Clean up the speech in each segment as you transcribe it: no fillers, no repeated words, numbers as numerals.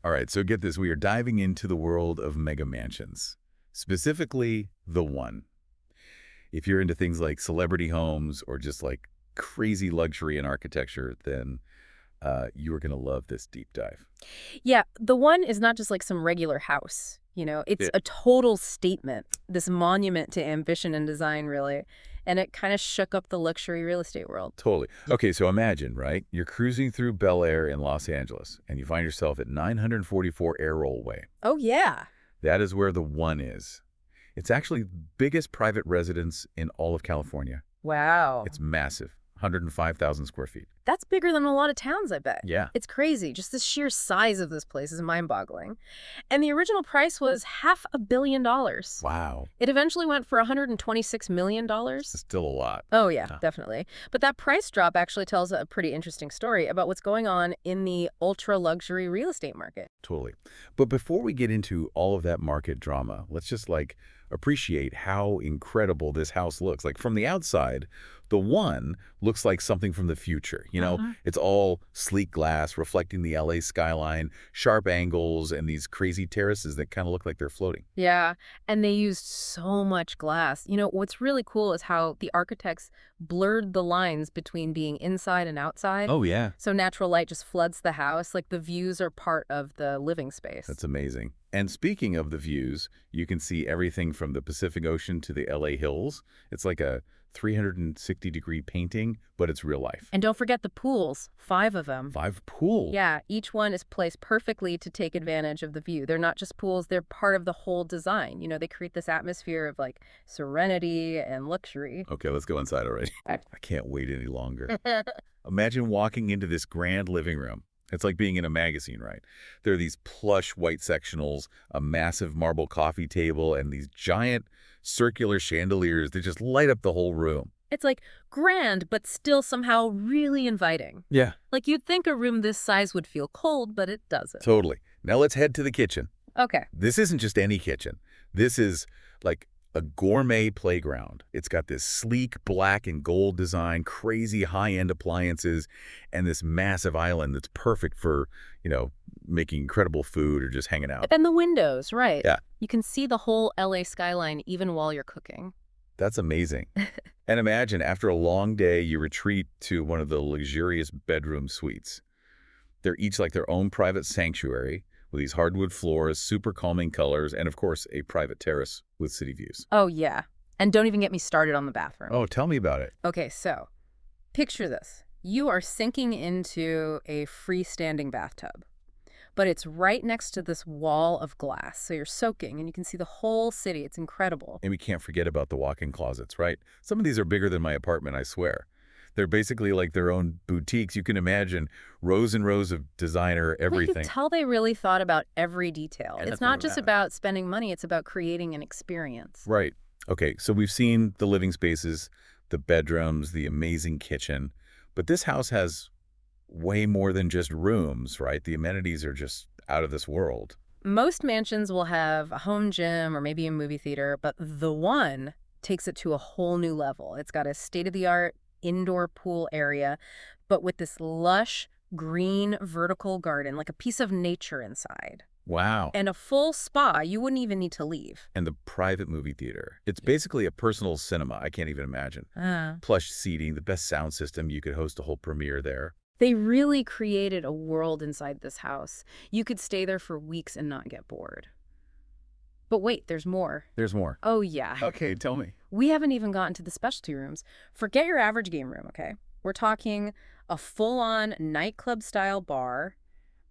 All right, so get this. We are diving into the world of mega mansions, specifically the one. If you're into things like celebrity homes or just like crazy luxury and architecture, then you are going to love this deep dive. Yeah, the one is not just like some regular house. It's Yeah. a total statement, this monument to ambition and design, really. And it kind of shook up the luxury real estate world. Totally. Okay, so imagine, right? You're cruising through Bel Air in Los Angeles, and you find yourself at 944 Airroll Way. Oh, yeah. That is where the one is. It's actually the biggest private residence in all of California. Wow. It's massive, 105,000 square feet. That's bigger than a lot of towns, I bet. Yeah. It's crazy. Just the sheer size of this place is mind-boggling. And the original price was $500 million. Wow. It eventually went for $126 million. Still a lot. Oh, yeah, Huh. definitely. But that price drop actually tells a pretty interesting story about what's going on in the ultra-luxury real estate market. Totally. But before we get into all of that market drama, let's just appreciate how incredible this house looks. Like from the outside, the one looks like something from the future. It's all sleek glass reflecting the LA skyline, sharp angles, and these crazy terraces that kind of look like they're floating. Yeah, and they used so much glass. What's really cool is how the architects blurred the lines between being inside and outside. Oh, yeah. So natural light just floods the house, like the views are part of the living space. That's amazing. And speaking of the views, you can see everything from the Pacific Ocean to the LA hills. It's like a 360-degree painting, but it's real life. And don't forget the pools, 5 of them. 5 pools. Yeah, each one is placed perfectly to take advantage of the view. They're not just pools, they're part of the whole design. They create this atmosphere of like serenity and luxury. Okay, let's go inside already. Okay. I can't wait any longer. Imagine walking into this grand living room. It's like being in a magazine, right? There are these plush white sectionals, a massive marble coffee table, and these giant circular chandeliers that just light up the whole room. It's like grand, but still somehow really inviting. Yeah. Like you'd think a room this size would feel cold, but it doesn't. Totally. Now let's head to the kitchen. Okay. This isn't just any kitchen. This is like a gourmet playground. It's got this sleek black and gold design, crazy high-end appliances, and this massive island that's perfect for, making incredible food or just hanging out. And the windows, right. Yeah. You can see the whole LA skyline even while you're cooking. That's amazing. And imagine, after a long day, you retreat to one of the luxurious bedroom suites. They're each like their own private sanctuary with these hardwood floors, super calming colors, and of course, a private terrace with city views. Oh, yeah. And don't even get me started on the bathroom. Oh, tell me about it. Okay, so picture this. You are sinking into a freestanding bathtub, but it's right next to this wall of glass. So you're soaking and you can see the whole city. It's incredible. And we can't forget about the walk-in closets, right? Some of these are bigger than my apartment, I swear. They're basically like their own boutiques. You can imagine rows and rows of designer We everything. can tell they really thought about every detail. Yeah, It's that's not what just matters. about spending money, it's about creating an experience. Right. Okay, so we've seen the living spaces, the bedrooms, the amazing kitchen, but this house has way more than just rooms, right? The amenities are just out of this world. Most mansions will have a home gym or maybe a movie theater, but the one takes it to a whole new level. It's got a state-of-the-art indoor pool area, but with this lush green vertical garden, like a piece of nature inside. Wow. And a full spa, you wouldn't even need to leave. And the private movie theater. It's basically a personal cinema. I can't even imagine. Plush seating, the best sound system. You could host a whole premiere there. They really created a world inside this house. You could stay there for weeks and not get bored. But wait, there's more. There's more. Oh, yeah. Okay, tell me. We haven't even gotten to the specialty rooms. Forget your average game room, okay? We're talking a full-on nightclub-style bar,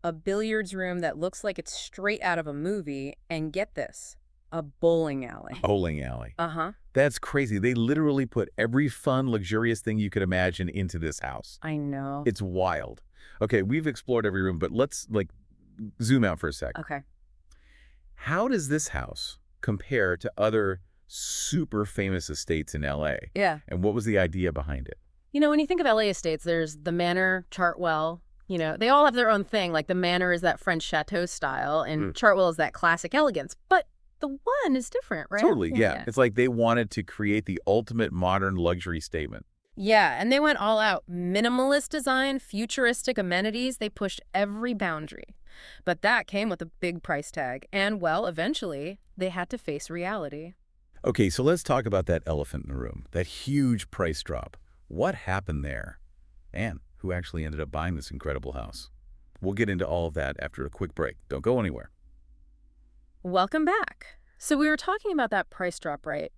a billiards room that looks like it's straight out of a movie, and get this, a bowling alley. Bowling alley. Uh-huh. That's crazy. They literally put every fun, luxurious thing you could imagine into this house. I know. It's wild. Okay, we've explored every room, but let's zoom out for a sec. Okay. How does this house compare to other super famous estates in LA? Yeah. And what was the idea behind it? When you think of LA estates, there's the Manor, Chartwell. They all have their own thing. Like the Manor is that French chateau style, and Chartwell is that classic elegance. But the one is different, right? Totally, yeah. It's like they wanted to create the ultimate modern luxury statement. Yeah, and they went all out. Minimalist design, futuristic amenities, they pushed every boundary. But that came with a big price tag. And, well, eventually, they had to face reality. Okay, so let's talk about that elephant in the room, that huge price drop. What happened there? And who actually ended up buying this incredible house? We'll get into all of that after a quick break. Don't go anywhere. Welcome back. So we were talking about that price drop, right?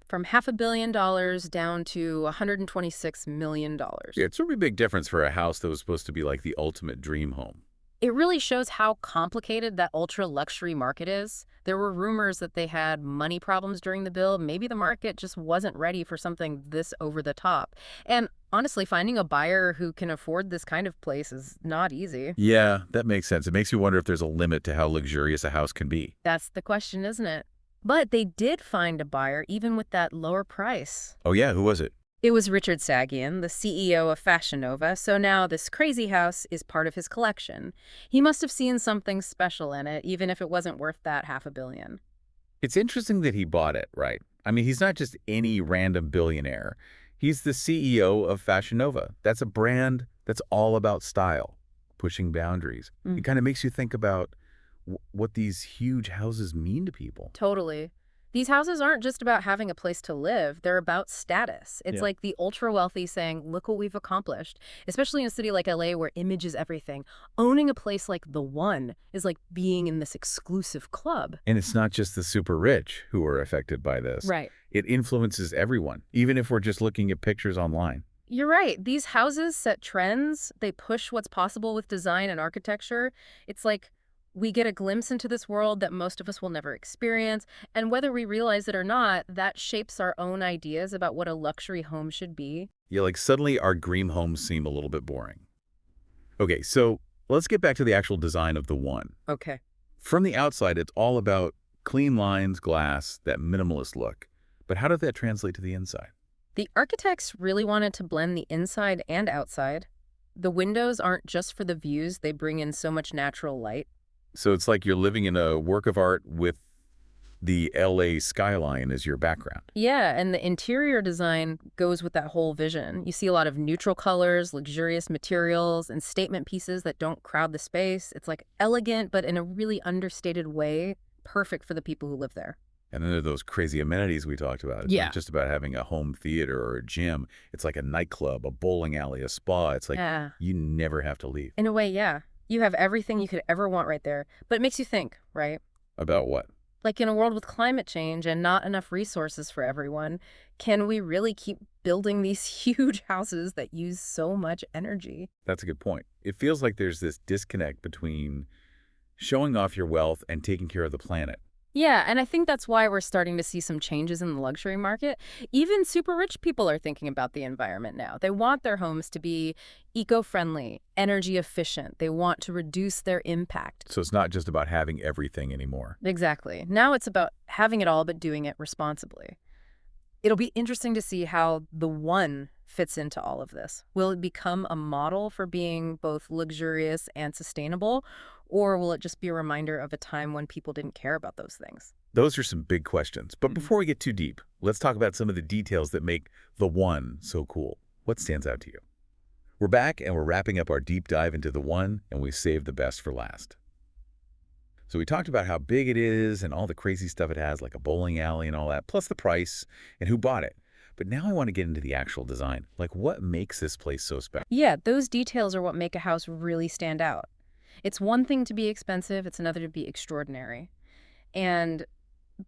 From $500 million down to $126 million. Yeah, it's a really big difference for a house that was supposed to be like the ultimate dream home. It really shows how complicated that ultra-luxury market is. There were rumors that they had money problems during the build. Maybe the market just wasn't ready for something this over the top. And honestly, finding a buyer who can afford this kind of place is not easy. Yeah, that makes sense. It makes you wonder if there's a limit to how luxurious a house can be. That's the question, isn't it? But they did find a buyer even with that lower price. Oh yeah, who was it? It was Richard Sagian, the CEO of Fashion Nova, so now this crazy house is part of his collection. He must have seen something special in it, even if it wasn't worth that $500 million. It's interesting that he bought it, right? I mean, he's not just any random billionaire. He's the CEO of Fashion Nova. That's a brand that's all about style, pushing boundaries. Mm. It kind of makes you think about what these huge houses mean to people. Totally. These houses aren't just about having a place to live, they're about status. It's Yeah. like the ultra-wealthy saying, look what we've accomplished. Especially in a city like LA where image is everything. Owning a place like The One is like being in this exclusive club. And it's not just the super rich who are affected by this. Right. It influences everyone, even if we're just looking at pictures online. You're right. These houses set trends. They push what's possible with design and architecture. It's like we get a glimpse into this world that most of us will never experience. And whether we realize it or not, that shapes our own ideas about what a luxury home should be. Yeah, like suddenly our dream homes seem a little bit boring. Okay, so let's get back to the actual design of the One. Okay. From the outside, it's all about clean lines, glass, that minimalist look. But how did that translate to the inside? The architects really wanted to blend the inside and outside. The windows aren't just for the views, they bring in so much natural light. So it's like you're living in a work of art with the LA skyline as your background. Yeah, and the interior design goes with that whole vision. You see a lot of neutral colors, luxurious materials, and statement pieces that don't crowd the space. It's like elegant, but in a really understated way, perfect for the people who live there. And then there are those crazy amenities we talked about. It's Yeah. not just about having a home theater or a gym. It's like a nightclub, a bowling alley, a spa. It's like Yeah. you never have to leave. In a way, yeah. You have everything you could ever want right there. But it makes you think, right? About what? Like in a world with climate change and not enough resources for everyone, can we really keep building these huge houses that use so much energy? That's a good point. It feels like there's this disconnect between showing off your wealth and taking care of the planet. Yeah, and I think that's why we're starting to see some changes in the luxury market. Even super rich people are thinking about the environment now. They want their homes to be eco-friendly, energy efficient. They want to reduce their impact. So it's not just about having everything anymore. Exactly. Now it's about having it all but doing it responsibly. It'll be interesting to see how the One fits into all of this. Will it become a model for being both luxurious and sustainable, or will it just be a reminder of a time when people didn't care about those things? Those are some big questions. But Mhm. before we get too deep, let's talk about some of the details that make the One so cool. What stands out to you? We're back and we're wrapping up our deep dive into the One, and we saved the best for last. So we talked about how big it is and all the crazy stuff it has, like a bowling alley and all that, plus the price and who bought it. But now I want to get into the actual design. Like, what makes this place so special? Yeah, those details are what make a house really stand out. It's one thing to be expensive, it's another to be extraordinary. And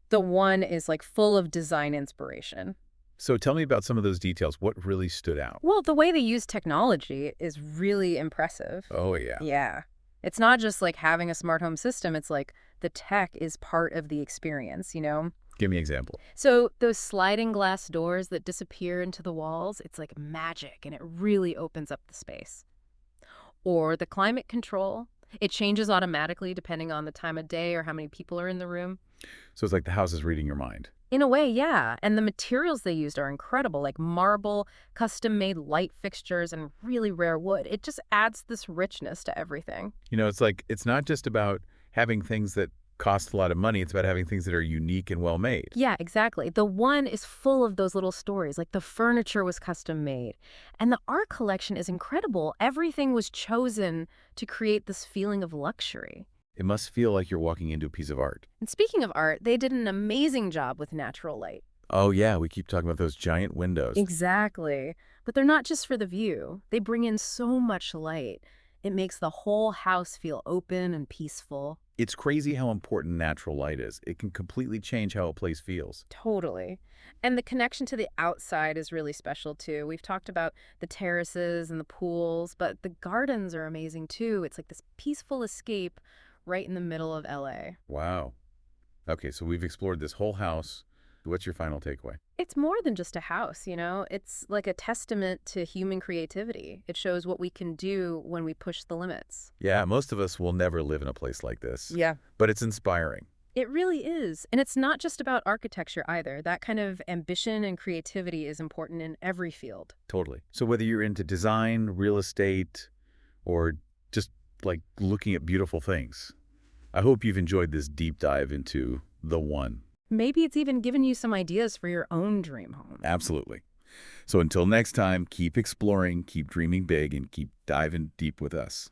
the One is like full of design inspiration. So tell me about some of those details. What really stood out? Well, the way they use technology is really impressive. Oh, yeah. Yeah. It's not just like having a smart home system, it's like the tech is part of the experience, you know? Give me an example. So those sliding glass doors that disappear into the walls, it's like magic and it really opens up the space. Or the climate control, it changes automatically depending on the time of day or how many people are in the room. So it's like the house is reading your mind. In a way, yeah. And the materials they used are incredible, like marble, custom-made light fixtures, and really rare wood. It just adds this richness to everything. You know, it's like it's not just about having things that cost a lot of money. It's about having things that are unique and well made. Yeah, exactly. The One is full of those little stories, like the furniture was custom made. And the art collection is incredible. Everything was chosen to create this feeling of luxury. It must feel like you're walking into a piece of art. And speaking of art, they did an amazing job with natural light. Oh, yeah, we keep talking about those giant windows. Exactly. But they're not just for the view. They bring in so much light. It makes the whole house feel open and peaceful. It's crazy how important natural light is. It can completely change how a place feels. Totally. And the connection to the outside is really special too. We've talked about the terraces and the pools, but the gardens are amazing too. It's like this peaceful escape right in the middle of LA. Wow. Okay, so we've explored this whole house. What's your final takeaway? It's more than just a house, you know? It's like a testament to human creativity. It shows what we can do when we push the limits. Yeah, most of us will never live in a place like this, Yeah. but it's inspiring. It really is. And it's not just about architecture either. That kind of ambition and creativity is important in every field. Totally. So whether you're into design, real estate, or just like looking at beautiful things, I hope you've enjoyed this deep dive into The One. Maybe it's even given you some ideas for your own dream home. Absolutely. So until next time, keep exploring, keep dreaming big, and keep diving deep with us.